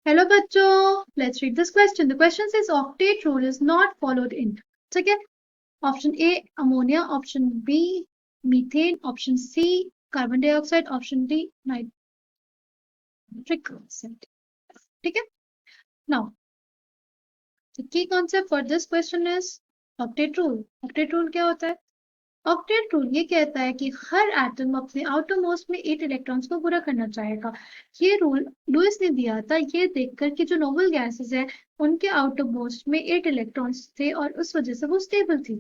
Hello बच्चों, let's read this question. The question says octet rule is not followed in. ठीक है, option A ammonia, option B methane, option C carbon dioxide, option D nitric oxide. ठीक है, now the key concept for this question is octet rule. Octet rule क्या होता है? Octet rule ये कहता है कि हर एटम अपने आउटर मोस्ट में 8 इलेक्ट्रॉन्स को पूरा करना चाहेगा। ये रूल लुइस ने दिया था ये देखकर कि जो नोबल गैसेस है उनके आउटर मोस्ट में 8 इलेक्ट्रॉन्स थे और उस वजह से वो स्टेबल थी।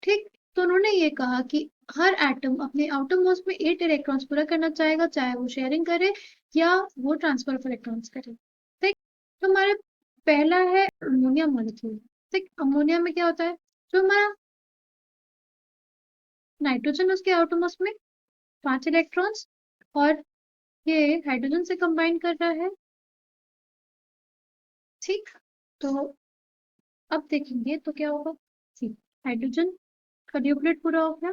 ठीक, तो उन्होंने ये कहा कि हर एटम अपने आउटर मोस्ट में 8 इलेक्ट्रॉन्स पूरा करना चाहेगा, चाहे वो शेयरिंग करे या वो ट्रांसफर ऑफ इलेक्ट्रॉन्स करे। ठीक, तो हमारे पहला है अमोनिया मॉलिक्यूल। ठीक, अमोनिया में क्या होता है? जो हमारा नाइट्रोजन उसके आउटरमोस्ट में 5 इलेक्ट्रॉन्स और ये हाइड्रोजन से कंबाइन कर रहा है। ठीक, तो अब देखेंगे तो क्या होगा। ठीक, हाइड्रोजन का ड्यूप्लेट पूरा हो गया।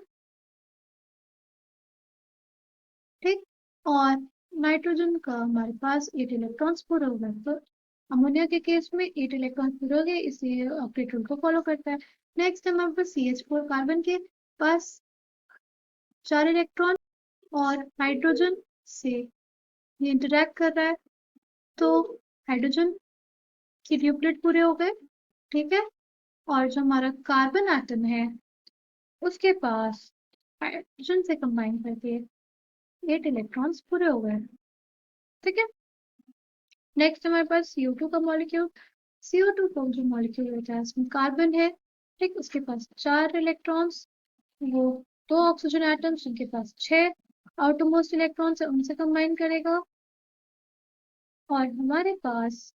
ठीक, और नाइट्रोजन का हमारे पास 8 इलेक्ट्रॉन्स पूरा हो गया। तो अमोनिया के केस में 8 इलेक्ट्रॉन्स पूरे हो गए, इसलिए ऑक्टेट रूल को फॉलो करता है। नेक्स्ट हमारे पास CH4 कार्बन के पास 4 इलेक्ट्रॉन और हाइड्रोजन से ये इंटरैक्ट कर रहा है, तो हाइड्रोजन की ड्यूप्लेट पूरे हो गए। ठीक है, और जो हमारा कार्बन एटम है उसके पास हाइड्रोजन से कंबाइन करके 8 इलेक्ट्रॉन्स पूरे हो गए। ठीक है, नेक्स्ट हमारे पास CO2 का मॉलिक्यूल। CO2 का जो मॉलिक्यूल होता है उसमें कार्बन है। ठीक, उसके पास 4 इलेक्ट्रॉन्स, वो 2 ऑक्सीजन एटम्स उनके पास 6 आउटरमोस्ट इलेक्ट्रॉन्स है उनसे कंबाइन करेगा, और हमारे पास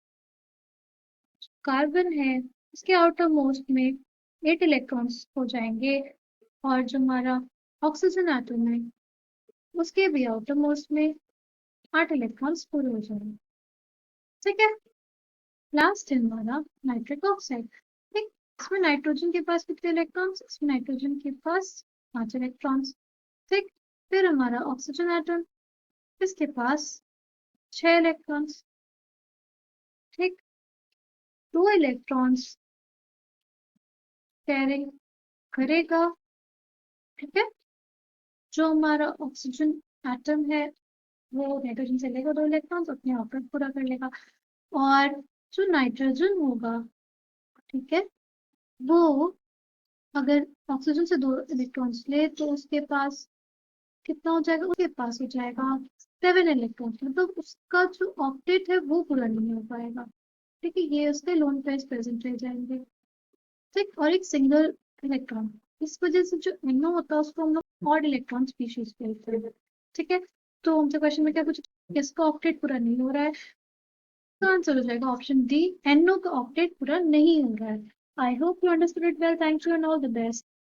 कार्बन है उसके आउटर मोस्ट में 8 इलेक्ट्रॉन्स हो जाएंगे, और जो हमारा ऑक्सीजन एटम है उसके भी आउटर मोस्ट में 8 इलेक्ट्रॉन्स पूरे हो जाएंगे। ठीक है, लास्ट है हमारा नाइट्रिक ऑक्साइड। ठीक, इसमें नाइट्रोजन के पास कितने इलेक्ट्रॉन्स? इसमें नाइट्रोजन के पास 5 इलेक्ट्रॉन्स। ठीक, फिर हमारा ऑक्सीजन एटम, इसके पास 6 इलेक्ट्रॉन्स। ठीक, 2 इलेक्ट्रॉन्स शेयरिंग करेगा। ठीक है, जो हमारा ऑक्सीजन एटम है वो नाइट्रोजन से लेगा 2 इलेक्ट्रॉन्स, अपने ऑर्बिट पूरा कर लेगा। और जो नाइट्रोजन होगा, ठीक है, वो अगर ऑक्सीजन से 2 इलेक्ट्रॉन्स ले तो उसके पास कितना हो जाएगा? उसके पास हो जाएगा 7 इलेक्ट्रॉन्स, मतलब उसका जो ऑक्टेट है वो पूरा नहीं हो पाएगा। ठीक है, ये उसके लोन पेयर्स प्रेजेंट रह जाएंगे। ठीक, और एक सिंगल इलेक्ट्रॉन, इस वजह से जो NO होता है उसको हम लोग ऑड इलेक्ट्रॉन स्पीशीज बोलते हैं। ठीक है, तो हमसे क्वेश्चन में क्या पूछा? इसका ऑक्टेट पूरा नहीं हो रहा है, तो आंसर हो जाएगा ऑप्शन डी, NO का ऑक्टेट पूरा नहीं हो रहा है। I hope you understood it well. Thank you and all the best.